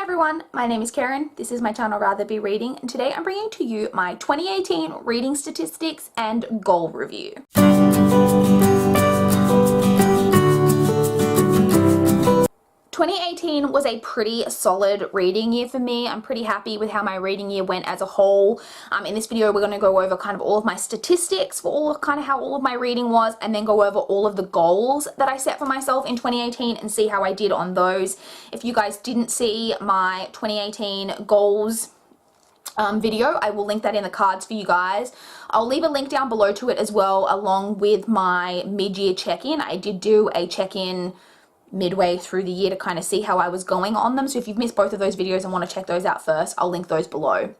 everyone, my name is Karen, this is my channel RatherBeReading, and today I'm bringing to you my 2018 reading statistics and goal review. 2018 was a pretty solid reading year for me. I'm pretty happy with how my reading year went as a whole. In this video we're going to go over kind of all of my statistics for how all of my reading was, and then go over all of the goals that I set for myself in 2018 and see how I did on those. If you guys didn't see my 2018 goals video, I will link that in the cards for you guys. I'll leave a link down below to it as well, along with my mid-year check-in. I did do a check-in midway through the year to kind of see how I was going on them, so if you've missed both of those videos and want to check those out first, I'll link those below.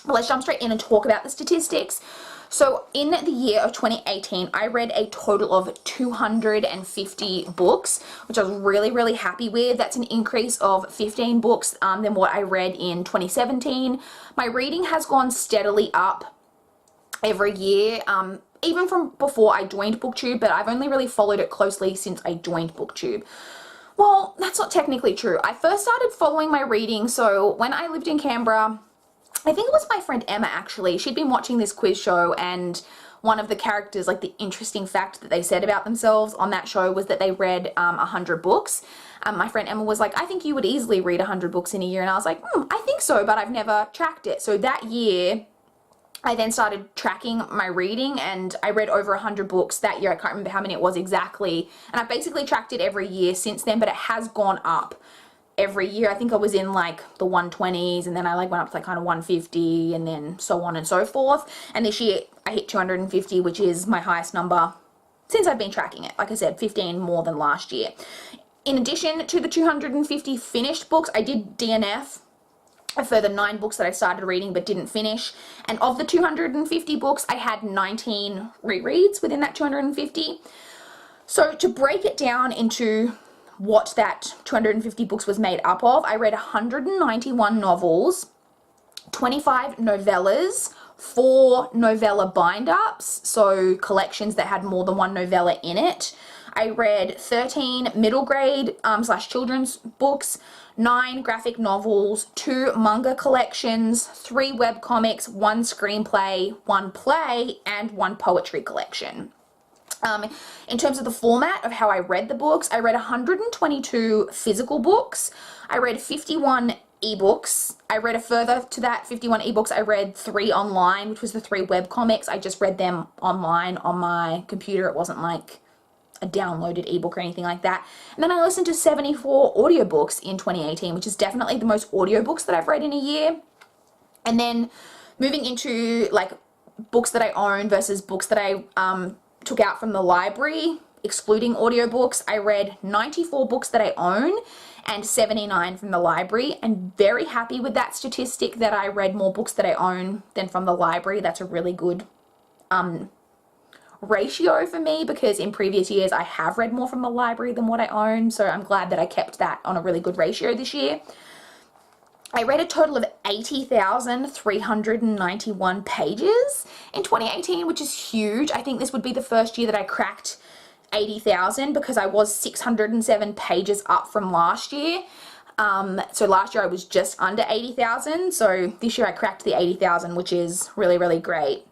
But let's jump straight in and talk about the statistics. So in the year of 2018, I read a total of 250 books, which I was really happy with. That's an increase of 15 books than what I read in 2017. My reading has gone steadily up every year, even from before I joined BookTube, but I've only really followed it closely since I joined BookTube. Well, that's not technically true. I first started following my reading, so when I lived in Canberra, I think it was my friend Emma actually, she'd been watching this quiz show, and one of the characters, like the interesting fact that they said about themselves on that show was that they read 100 books. My friend Emma was like, I think you would easily read 100 books in a year, and I was like, I think so, but I've never tracked it. So that year, I then started tracking my reading, and I read over 100 books that year. I can't remember how many it was exactly, and I've basically tracked it every year since then, but it has gone up every year. I think I was in like the 120s, and then I like went up to like kind of 150, and then so on and so forth. And this year I hit 250, which is my highest number since I've been tracking it. Like I said, 15 more than last year. In addition to the 250 finished books, I did DNF a further 9 books that I started reading but didn't finish, and of the 250 books I had 19 rereads within that 250. So to break it down into what that 250 books was made up of, I read 191 novels, 25 novellas, 4 novella bind-ups, so collections that had more than one novella in it. I read 13 middle grade / children's books, 9 graphic novels, 2 manga collections, 3 webcomics, 1 screenplay, 1 play, and 1 poetry collection. In terms of the format of how I read the books, I read 122 physical books. I read 51 ebooks. I read a further to that 51 ebooks. I read 3 online, which was the 3 webcomics. I just read them online on my computer. It wasn't like a downloaded ebook or anything like that. And then I listened to 74 audiobooks in 2018, which is definitely the most audiobooks that I've read in a year. And then moving into like books that I own versus books that I took out from the library, excluding audiobooks, I read 94 books that I own and 79 from the library, and very happy with that statistic that I read more books that I own than from the library. That's a really good ratio for me, because in previous years I have read more from the library than what I own, so I'm glad that I kept that on a really good ratio this year. I read a total of 80,391 pages in 2018, which is huge. I think this would be the first year that I cracked 80,000, because I was 607 pages up from last year. So last year I was just under 80,000, so this year I cracked the 80,000, which is really great.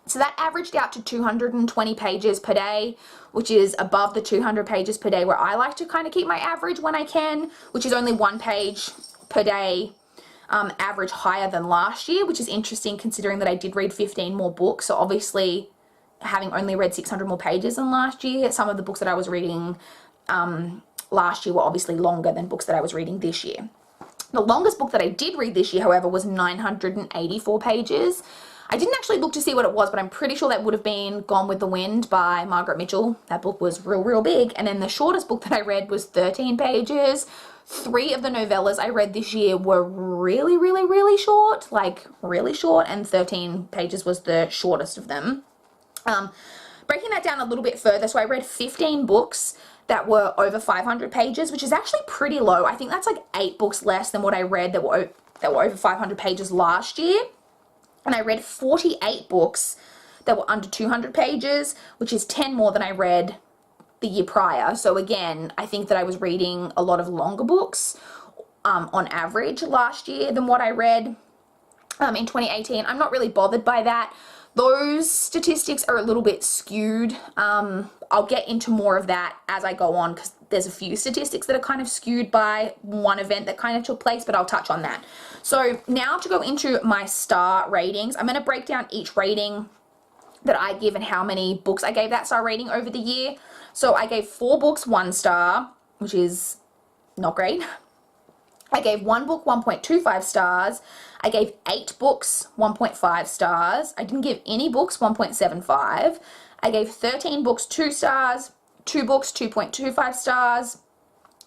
So that averaged out to 220 pages per day, which is above the 200 pages per day where I like to kind of keep my average when I can, which is only 1 page per day average higher than last year, which is interesting considering that I did read 15 more books. So obviously, having only read 600 more pages than last year, some of the books that I was reading last year were obviously longer than books that I was reading this year. The longest book that I did read this year, however, was 984 pages. I didn't actually look to see what it was, but I'm pretty sure that would have been Gone with the Wind by Margaret Mitchell. That book was real big. And then the shortest book that I read was 13 pages. 3 of the novellas I read this year were really short, like really short, and 13 pages was the shortest of them. Breaking that down a little bit further, so I read 15 books that were over 500 pages, which is actually pretty low. I think that's like 8 books less than what I read that were over 500 pages last year. And I read 48 books that were under 200 pages, which is 10 more than I read the year prior. So again, I think that I was reading a lot of longer books, on average last year than what I read in 2018. I'm not really bothered by that. Those statistics are a little bit skewed. I'll get into more of that as I go on, because there's a few statistics that are kind of skewed by one event that kind of took place, but I'll touch on that. So now to go into my star ratings, I'm going to break down each rating that I give and how many books I gave that star rating over the year. So I gave 4 books 1 star, which is not great. I gave 1 book 1.25 stars. I gave 8 books 1.5 stars. I didn't give any books 1.75. I gave 13 books 2 stars, 2 books 2.25 stars,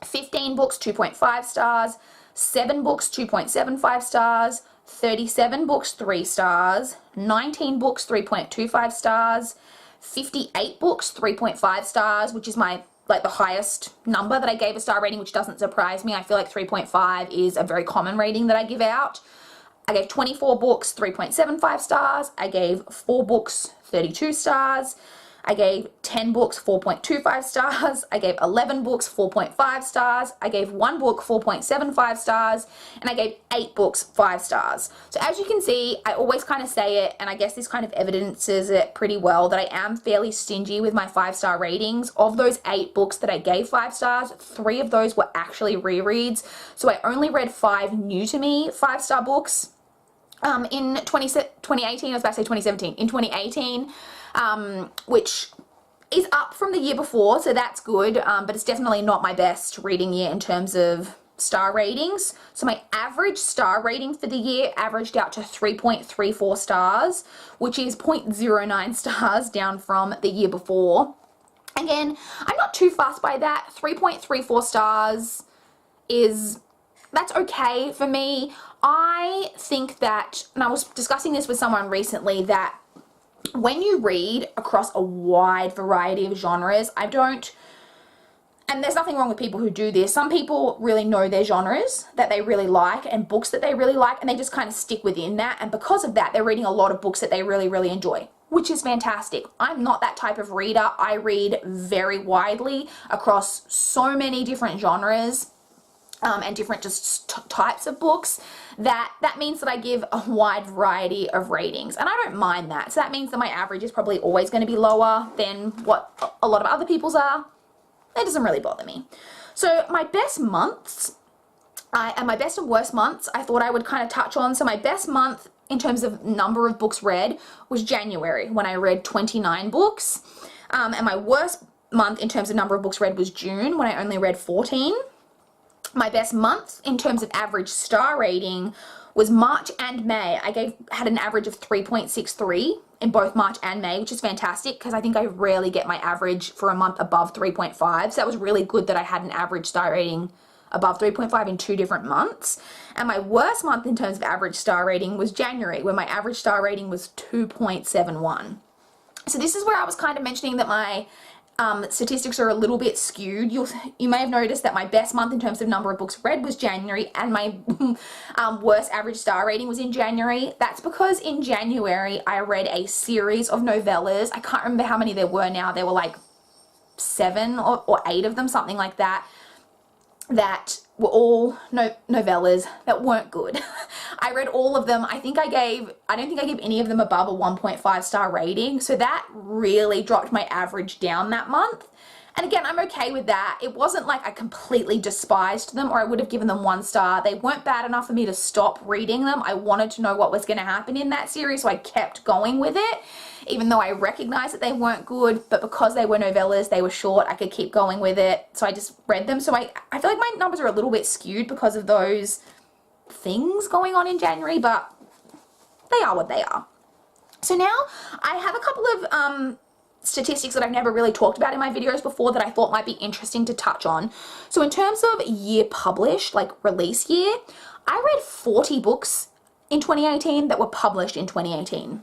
15 books 2.5 stars, 7 books 2.75 stars, 37 books 3 stars, 19 books 3.25 stars, 58 books 3.5 stars, which is my the highest number that I gave a star rating, which doesn't surprise me. I feel like 3.5 is a very common rating that I give out. I gave 24 books 3.75 stars. I gave 4 books 32 stars. I gave 10 books 4.25 stars. I gave 11 books 4.5 stars. I gave 1 book 4.75 stars. And I gave 8 books 5 stars. So as you can see, I always kind of say it, and I guess this kind of evidences it pretty well, that I am fairly stingy with my 5-star ratings. Of those 8 books that I gave 5 stars, 3 of those were actually rereads. So I only read 5 new to me 5-star books in 2018. I was about to say 2017. In 2018. Which is up from the year before, so that's good, but it's definitely not my best reading year in terms of star ratings. So my average star rating for the year averaged out to 3.34 stars, which is 0.09 stars down from the year before. Again, I'm not too fussed by that. 3.34 stars that's okay for me. I think that, and I was discussing this with someone recently, that when you read across a wide variety of genres, and there's nothing wrong with people who do this. Some people really know their genres that they really like and books that they really like, and they just kind of stick within that. And because of that, they're reading a lot of books that they really, really enjoy, which is fantastic. I'm not that type of reader. I read very widely across so many different genres. And different just types of books, that means that I give a wide variety of ratings, and I don't mind that. So that means that my average is probably always going to be lower than what a lot of other people's are. That doesn't really bother me. So my best months and my best and worst months, I thought I would kind of touch on. So my best month in terms of number of books read was January, when I read 29 books, and my worst month in terms of number of books read was June, when I only read 14. My best month in terms of average star rating was March and May. I had an average of 3.63 in both March and May, which is fantastic, because I think I rarely get my average for a month above 3.5. So that was really good that I had an average star rating above 3.5 in 2 different months. And my worst month in terms of average star rating was January, where my average star rating was 2.71. So this is where I was kind of mentioning that my statistics are a little bit skewed. You may have noticed that my best month in terms of number of books read was January, and my worst average star rating was in January. That's because in January I read a series of novellas. I can't remember how many there were now. There were like 7 or 8 of them, something like that, that were all novellas that weren't good. I read all of them. I don't think I gave any of them above a 1.5 star rating. So that really dropped my average down that month. And again, I'm okay with that. It wasn't like I completely despised them or I would have given them 1 star. They weren't bad enough for me to stop reading them. I wanted to know what was going to happen in that series, so I kept going with it, even though I recognized that they weren't good. But because they were novellas, they were short, I could keep going with it. So I just read them. So I feel like my numbers are a little bit skewed because of those things going on in January, but they are what they are. So now I have a couple of statistics that I've never really talked about in my videos before that I thought might be interesting to touch on. So in terms of year published, like release year, I read 40 books in 2018 that were published in 2018.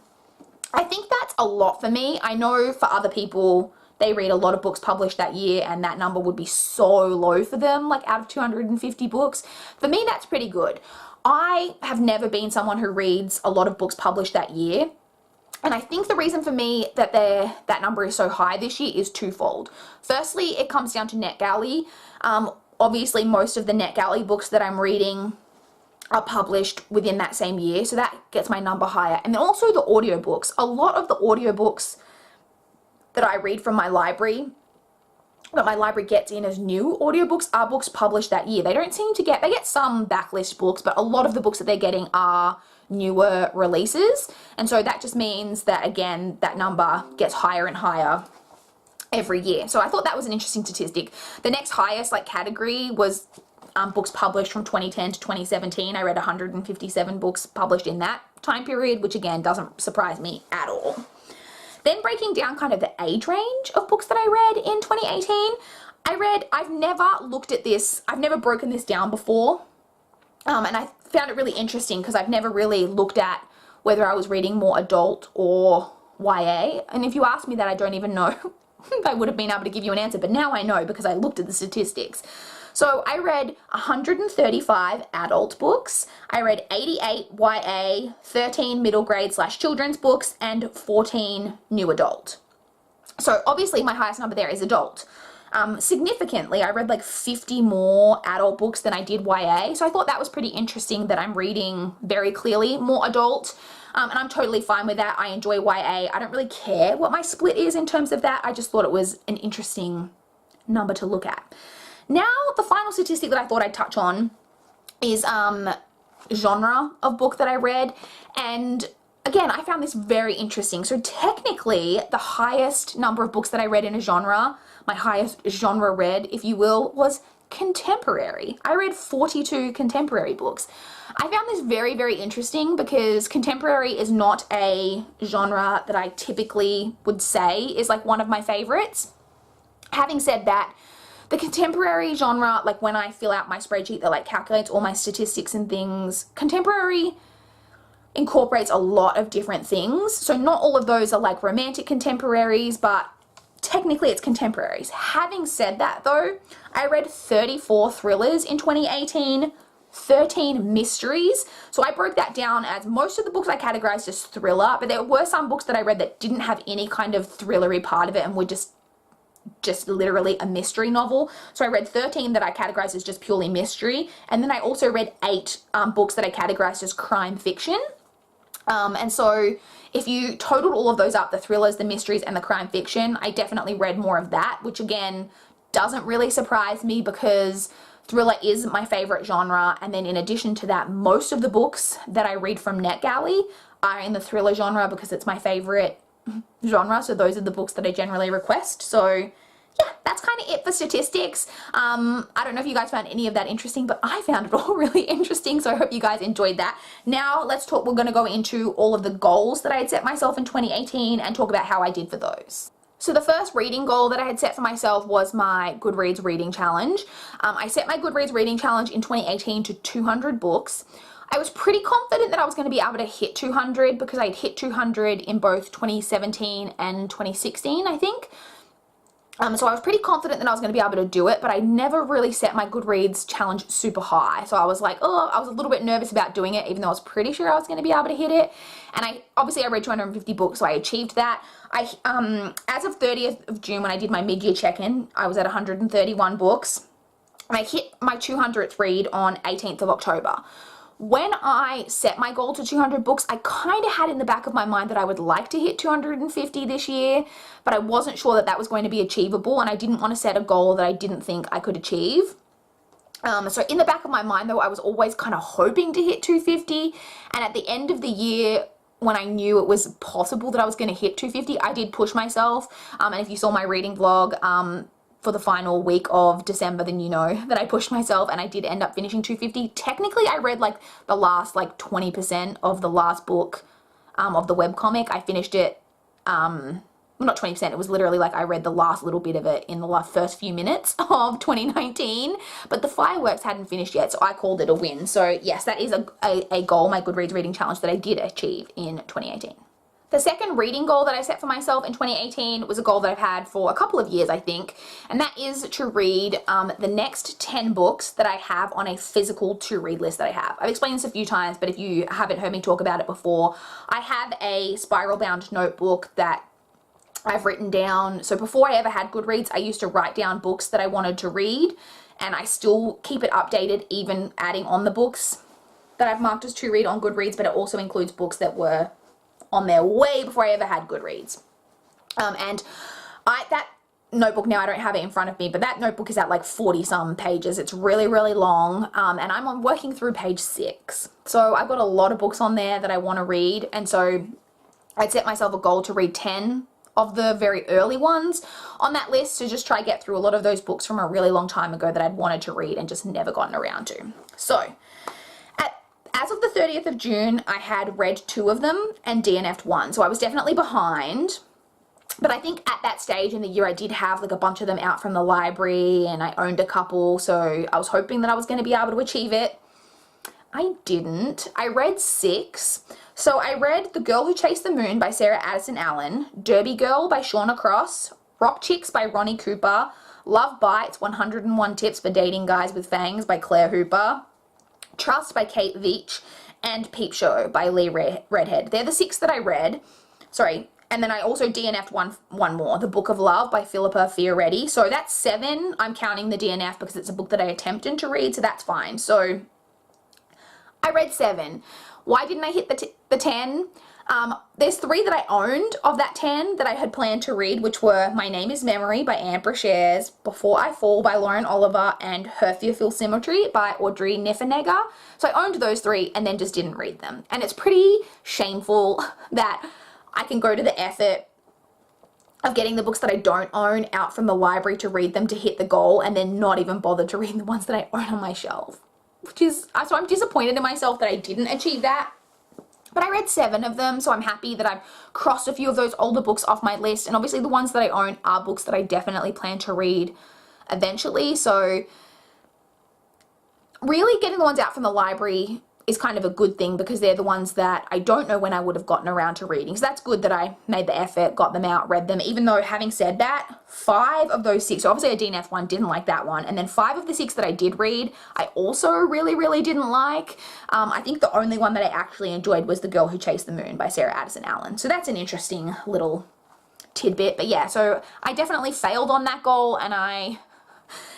I think that's a lot for me. I know for other people, they read a lot of books published that year and that number would be so low for them, like out of 250 books. For me, that's pretty good. I have never been someone who reads a lot of books published that year. And I think the reason for me that that number is so high this year is twofold. Firstly, it comes down to NetGalley. obviously most of the NetGalley books that I'm reading are published within that same year, so that gets my number higher. And then also the audiobooks. A lot of the audiobooks that I read from my library, that my library gets in as new audiobooks, are books published that year. They don't seem to get, they get some backlist books, but a lot of the books that they're getting are newer releases. And so that just means that, again, that number gets higher and higher every year. So I thought that was an interesting statistic. The next highest like category was books published from 2010 to 2017. I read 157 books published in that time period, which again doesn't surprise me at all. Then breaking down kind of the age range of books that I read in 2018, I've never looked at this, I've never broken this down before, and I found it really interesting because I've never really looked at whether I was reading more adult or YA, and if you ask me that, I don't even know. I would have been able to give you an answer, but now I know because I looked at the statistics. So I read 135 adult books, I read 88 YA, 13 middle grade / children's books, and 14 new adult. So obviously my highest number there is adult. Significantly, I read like 50 more adult books than I did YA, so I thought that was pretty interesting that I'm reading very clearly more adult. And I'm totally fine with that. I enjoy YA. I don't really care what my split is in terms of that. I just thought it was an interesting number to look at. Now, the final statistic that I thought I'd touch on is genre of book that I read. And again, I found this very interesting. So technically, the highest number of books that I read in a genre, my highest genre read, if you will, was contemporary. I read 42 contemporary books. I found this very, very interesting because contemporary is not a genre that I typically would say is like one of my favorites. Having said that, the contemporary genre, like when I fill out my spreadsheet that like calculates all my statistics and things, contemporary incorporates a lot of different things. So not all of those are like romantic contemporaries, but technically it's contemporaries. Having said that though, I read 34 thrillers in 2018, 13 mysteries. So I broke that down as most of the books I categorized as thriller, but there were some books that I read that didn't have any kind of thrillery part of it and were just literally a mystery novel. So I read 13 that I categorized as just purely mystery, and then I also read 8 books that I categorized as crime fiction. And so if you totaled all of those up, the thrillers, the mysteries, and the crime fiction, I definitely read more of that, which again doesn't really surprise me because thriller is my favorite genre. And then in addition to that, most of the books that I read from NetGalley are in the thriller genre because it's my favorite genre. So those are the books that I generally request. So yeah, that's kind of it for statistics. I don't know if you guys found any of that interesting, but I found it all really interesting, so I hope you guys enjoyed that. Now let's talk, we're going to go into all of the goals that I had set myself in 2018 and talk about how I did for those. So the first reading goal that I had set for myself was my Goodreads reading challenge. I set my Goodreads reading challenge in 2018 to 200 books. I was pretty confident that I was going to be able to hit 200 because I'd hit 200 in both 2017 and 2016, I think. So I was pretty confident that I was going to be able to do it, but I never really set my Goodreads challenge super high. So I was like, oh, I was a little bit nervous about doing it, even though I was pretty sure I was going to be able to hit it. And obviously I read 250 books, so I achieved that. As of 30th of June, when I did my mid-year check-in, I was at 131 books. And I hit my 200th read on 18th of October. When I set my goal to 200 books, I kind of had in the back of my mind that I would like to hit 250 this year, but I wasn't sure that that was going to be achievable, and I didn't want to set a goal that I didn't think I could achieve. So in the back of my mind, though, I was always kind of hoping to hit 250, and at the end of the year, when I knew it was possible that I was going to hit 250, I did push myself, and if you saw my reading vlog, for the final week of December, then you know that I pushed myself and I did end up finishing 250. Technically, I read like the last like 20% of the last book of the webcomic. I finished it, well, not 20%, it was literally like I read the last little bit of it in the first few minutes of 2019, but the fireworks hadn't finished yet, so I called it a win. So yes, that is a goal, my Goodreads reading challenge, that I did achieve in 2018. The second reading goal that I set for myself in 2018 was a goal that I've had for a couple of years, I think, and that is to read the next 10 books that I have on a physical to-read list that I have. I've explained this a few times, but if you haven't heard me talk about it before, I have a spiral-bound notebook that I've written down. So before I ever had Goodreads, I used to write down books that I wanted to read, and I still keep it updated, even adding on the books that I've marked as to read on Goodreads, but it also includes books that were on there way before I ever had Goodreads. And that notebook, now I don't have it in front of me, but that notebook is at like 40 some pages. It's really, really long, and I'm working through page 6. So I've got a lot of books on there that I want to read, and so I'd set myself a goal to read 10 of the very early ones on that list, to just try to get through a lot of those books from a really long time ago that I'd wanted to read and just never gotten around to. So as of the 30th of June, I had read 2 of them and DNF'd 1, so I was definitely behind. But I think at that stage in the year, I did have like a bunch of them out from the library, and I owned a couple, so I was hoping that I was going to be able to achieve it. I didn't. I read 6. So I read The Girl Who Chased the Moon by Sarah Addison Allen, Derby Girl by Shauna Cross, Rock Chicks by Ronnie Cooper, Love Bites 101 Tips for Dating Guys with Fangs by Claire Hooper, Trust by Kate Veitch, and Peep Show by Lee Redhead. They're the 6 that I read. Sorry. And then I also DNF'd one more, The Book of Love by Philippa Fioretti. So that's 7. I'm counting the DNF because it's a book that I attempted to read, so that's fine. So I read 7. Why didn't I hit the 10? There's 3 that I owned of that 10 that I had planned to read, which were My Name is Memory by Anne Brashares, Before I Fall by Lauren Oliver, and Her Fearful Symmetry by Audrey Niffenegger. So I owned those 3 and then just didn't read them. And it's pretty shameful that I can go to the effort of getting the books that I don't own out from the library to read them to hit the goal, and then not even bother to read the ones that I own on my shelf. So I'm disappointed in myself that I didn't achieve that. But I read 7 of them, so I'm happy that I've crossed a few of those older books off my list. And obviously the ones that I own are books that I definitely plan to read eventually. So really getting the ones out from the library is kind of a good thing, because they're the ones that I don't know when I would have gotten around to reading. So that's good that I made the effort, got them out, read them, even though, having said that, 5 of those 6, so obviously I DNF 1, didn't like that one, and then 5 of the 6 that I did read, I also really, really didn't like. I think the only one that I actually enjoyed was The Girl Who Chased the Moon by Sarah Addison Allen. So that's an interesting little tidbit. But yeah, so I definitely failed on that goal, and I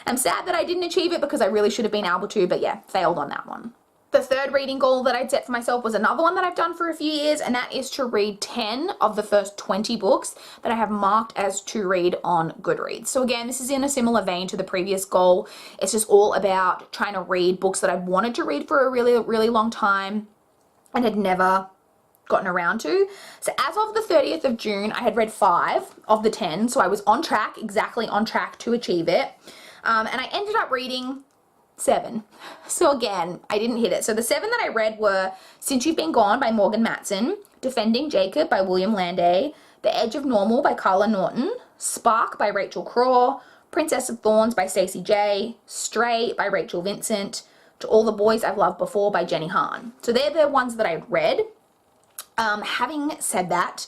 am sad that I didn't achieve it because I really should have been able to, but yeah, failed on that one. The third reading goal that I'd set for myself was another one that I've done for a few years, and that is to read 10 of the first 20 books that I have marked as to read on Goodreads. So again, this is in a similar vein to the previous goal. It's just all about trying to read books that I've wanted to read for a really, really long time and had never gotten around to. So as of the 30th of June, I had read 5 of the 10, so I was on track, exactly on track to achieve it. And I ended up reading 7. So again, I didn't hit it. So the 7 that I read were Since You've Been Gone by Morgan Matson, Defending Jacob by William Landay, The Edge of Normal by Carla Norton, Spark by Rachel Craw, Princess of Thorns by Stacey J, Stray by Rachel Vincent, To All the Boys I've Loved Before by Jenny Han. So they're the ones that I read. Having said that,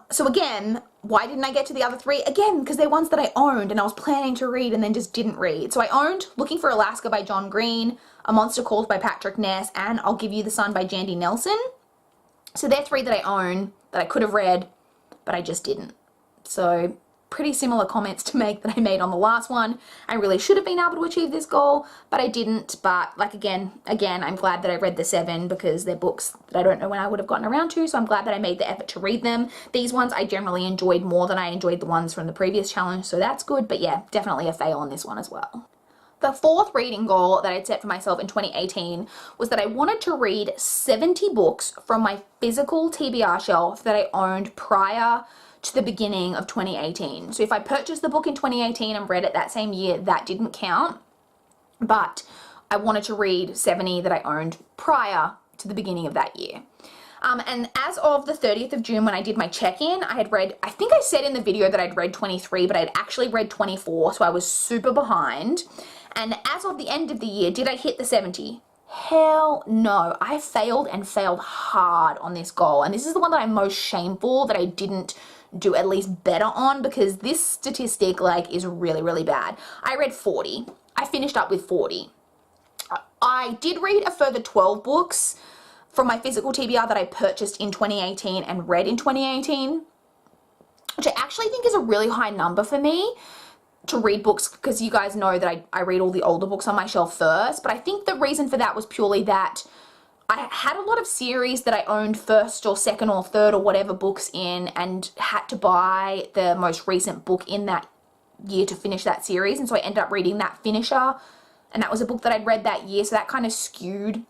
so again, why didn't I get to the other 3? Again, because they're ones that I owned and I was planning to read and then just didn't read. So I owned Looking for Alaska by John Green, A Monster Calls by Patrick Ness, and I'll Give You the Sun by Jandy Nelson. So they're 3 that I own that I could have read, but I just didn't. So pretty similar comments to make that I made on the last one. I really should have been able to achieve this goal, but I didn't. But like again, I'm glad that I read the 7 because they're books that I don't know when I would have gotten around to, so I'm glad that I made the effort to read them. These ones I generally enjoyed more than I enjoyed the ones from the previous challenge, so that's good. But yeah, definitely a fail on this one as well. The 4th reading goal that I'd set for myself in 2018 was that I wanted to read 70 books from my physical TBR shelf that I owned prior to the beginning of 2018. So if I purchased the book in 2018 and read it that same year, that didn't count. But I wanted to read 70 that I owned prior to the beginning of that year. And as of the 30th of June, when I did my check-in, I had read, I think I said in the video that I'd read 23, but I'd actually read 24, so I was super behind. And as of the end of the year, did I hit the 70? Hell no. I failed and failed hard on this goal. And this is the one that I'm most shameful that I didn't do at least better on, because this statistic is really, really bad. I read 40. I finished up with 40. I did read a further 12 books from my physical TBR that I purchased in 2018 and read in 2018, which I actually think is a really high number for me. to read books, because you guys know that I read all the older books on my shelf first, but I think the reason for that was purely that I had a lot of series that I owned first or second or third or whatever books in, and had to buy the most recent book in that year to finish that series, and so I ended up reading that finisher, and that was a book that I'd read that year, so that kind of skewed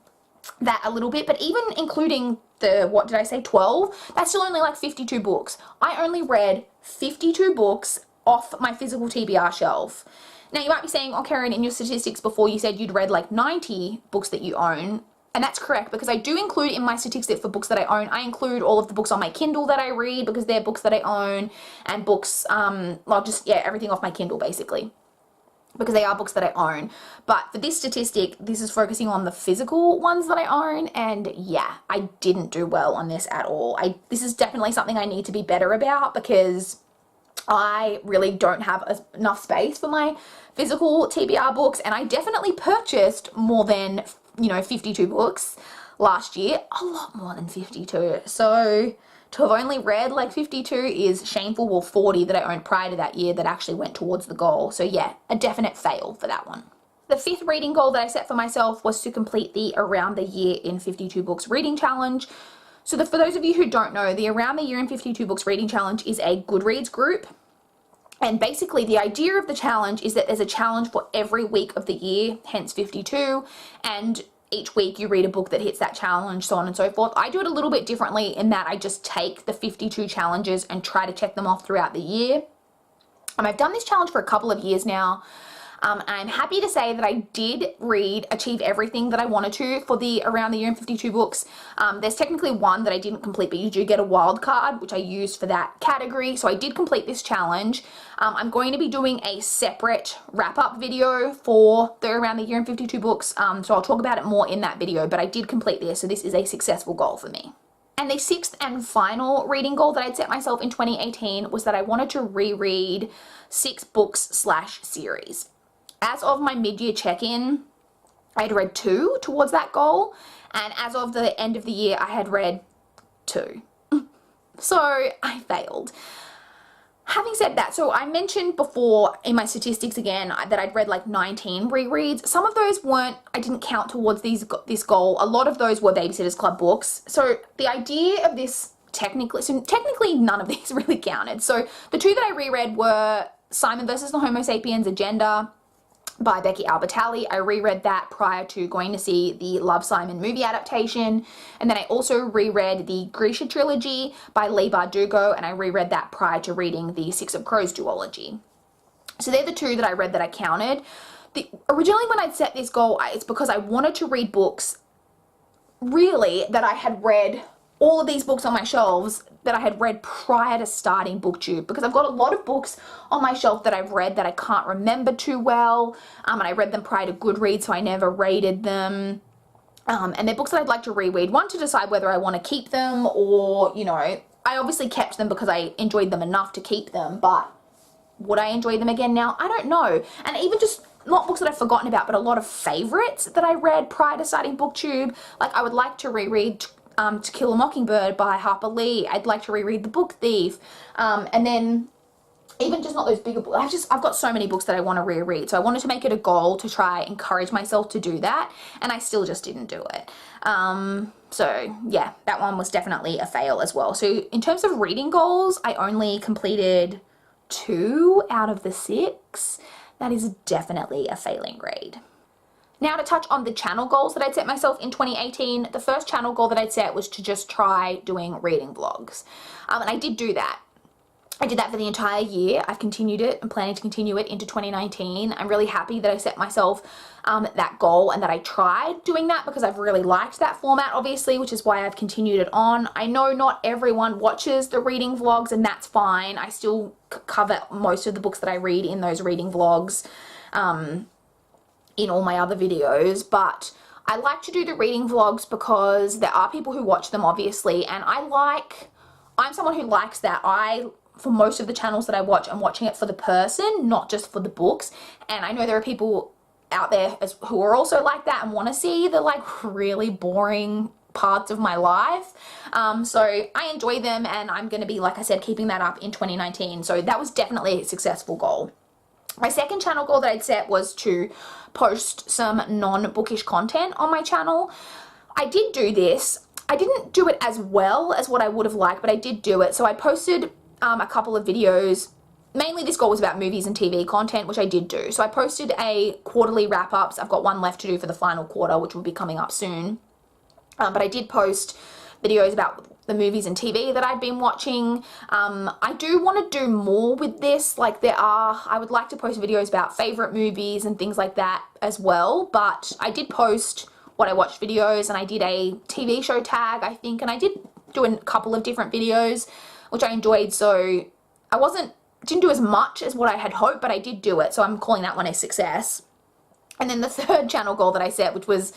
that a little bit. But even including the, what did I say, 12, that's still only like 52 books. I only read 52 books off my physical TBR shelf. Now you might be saying, oh Karen, in your statistics before you said you'd read like 90 books that you own. And that's correct, because I do include in my statistics for books that I own, I include all of the books on my Kindle that I read, because they're books that I own, and books, well, just, yeah, everything off my Kindle basically, because they are books that I own. But for this statistic, this is focusing on the physical ones that I own, and yeah, I didn't do well on this at all. This is definitely something I need to be better about, because I really don't have enough space for my physical TBR books, and I definitely purchased more than, you know, 52 books last year, a lot more than 52. So to have only read like 52 is shameful. Well, 40 that I owned prior to that year that actually went towards the goal. So yeah, a definite fail for that one. The 5th reading goal that I set for myself was to complete the Around the Year in 52 Books reading challenge. So for those of you who don't know, the Around the Year in 52 Books reading challenge is a Goodreads group. And basically the idea of the challenge is that there's a challenge for every week of the year, hence 52, and each week you read a book that hits that challenge, so on and so forth. I do it a little bit differently in that I just take the 52 challenges and try to check them off throughout the year. I've done this challenge for a couple of years now. I'm happy to say that I did achieve everything that I wanted to for the Around the Year in 52 Books. There's technically one that I didn't complete, but you do get a wild card, which I used for that category. So I did complete this challenge. I'm going to be doing a separate wrap-up video for the Around the Year in 52 Books. So I'll talk about it more in that video, but I did complete this, so this is a successful goal for me. And the 6th and final reading goal that I'd set myself in 2018 was that I wanted to reread 6 books/series. As of my mid-year check-in, I had read 2 towards that goal, and as of the end of the year, I had read 2. So I failed. Having said that, so I mentioned before in my statistics again that I'd read like 19 rereads. Some of those weren't, I didn't count towards this goal. A lot of those were Babysitter's Club books. So the idea of this technically none of these really counted. So the 2 that I reread were Simon versus the Homo Sapiens Agenda by Becky Albertalli. I reread that prior to going to see the Love, Simon movie adaptation, and then I also reread the Grisha trilogy by Leigh Bardugo, and I reread that prior to reading the Six of Crows duology. So they're the 2 that I read that I counted. Originally when I'd set this goal, it's because I wanted to read books really that I had read, all of these books on my shelves that I had read prior to starting BookTube, because I've got a lot of books on my shelf that I've read that I can't remember too well, and I read them prior to Goodreads, so I never rated them, and they're books that I'd like to reread, one to decide whether I want to keep them, or, you know, I obviously kept them because I enjoyed them enough to keep them, but would I enjoy them again now? I don't know. And even just not books that I've forgotten about, but a lot of favorites that I read prior to starting BookTube. Like I would like to reread To Kill a Mockingbird by Harper Lee. I'd like to reread The Book Thief. And then even just not those bigger books. I've got so many books that I want to reread. So I wanted to make it a goal to try encourage myself to do that. And I still just didn't do it. So yeah, that one was definitely a fail as well. So in terms of reading goals, I only completed 2 out of the 6. That is definitely a failing grade. Now to touch on the channel goals that I'd set myself in 2018, the first channel goal that I'd set was to just try doing reading vlogs. And I did do that. I did that for the entire year. I've continued it. I'm planning to continue it into 2019. I'm really happy that I set myself that goal and that I tried doing that, because I've really liked that format, obviously, which is why I've continued it on. I know not everyone watches the reading vlogs, and that's fine. I still cover most of the books that I read in those reading vlogs in all my other videos, but I like to do the reading vlogs because there are people who watch them, obviously, and I'm someone who likes that. For most of the channels that I watch, I'm watching it for the person, not just for the books. And I know there are people out there who are also like that and want to see the like really boring parts of my life. So I enjoy them, and I'm going to be, like I said, keeping that up in 2019. So that was definitely a successful goal. My second channel goal that I'd set was to post some non-bookish content on my channel. I did do this. I didn't do it as well as what I would have liked, but I did do it. So I posted a couple of videos. Mainly this goal was about movies and TV content, which I did do. So I posted a quarterly wrap-ups. I've got one left to do for the final quarter, which will be coming up soon. But I did post videos about the movies and TV that I've been watching. I do want to do more with this. Like I would like to post videos about favorite movies and things like that as well. But I did post what I watched videos, and I did a TV show tag, I think, and I did do a couple of different videos, which I enjoyed. So I didn't do as much as what I had hoped, but I did do it. So I'm calling that one a success. And then the third channel goal that I set, which was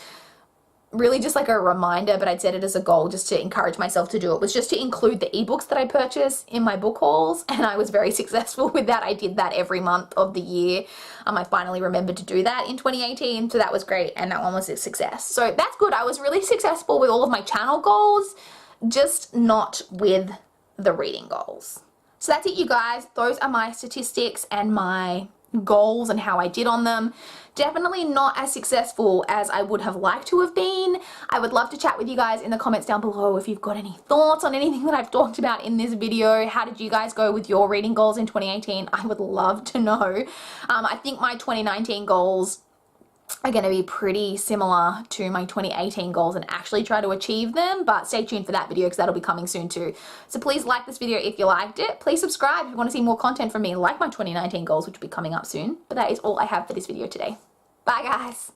really just like a reminder, but I'd set it as a goal just to encourage myself to do it, was just to include the ebooks that I purchase in my book hauls, and I was very successful with that. I did that every month of the year. I finally remembered to do that in 2018, so that was great, and that one was a success. So that's good. I was really successful with all of my channel goals, just not with the reading goals. So that's it, you guys. Those are my statistics and my goals and how I did on them. Definitely not as successful as I would have liked to have been. I would love to chat with you guys in the comments down below if you've got any thoughts on anything that I've talked about in this video. How did you guys go with your reading goals in 2018? I would love to know. I think my 2019 goals are going to be pretty similar to my 2018 goals and actually try to achieve them, but stay tuned for that video because that'll be coming soon too. So please like this video if you liked it. Please subscribe if you want to see more content from me like my 2019 goals, which will be coming up soon. But that is all I have for this video today. Bye guys!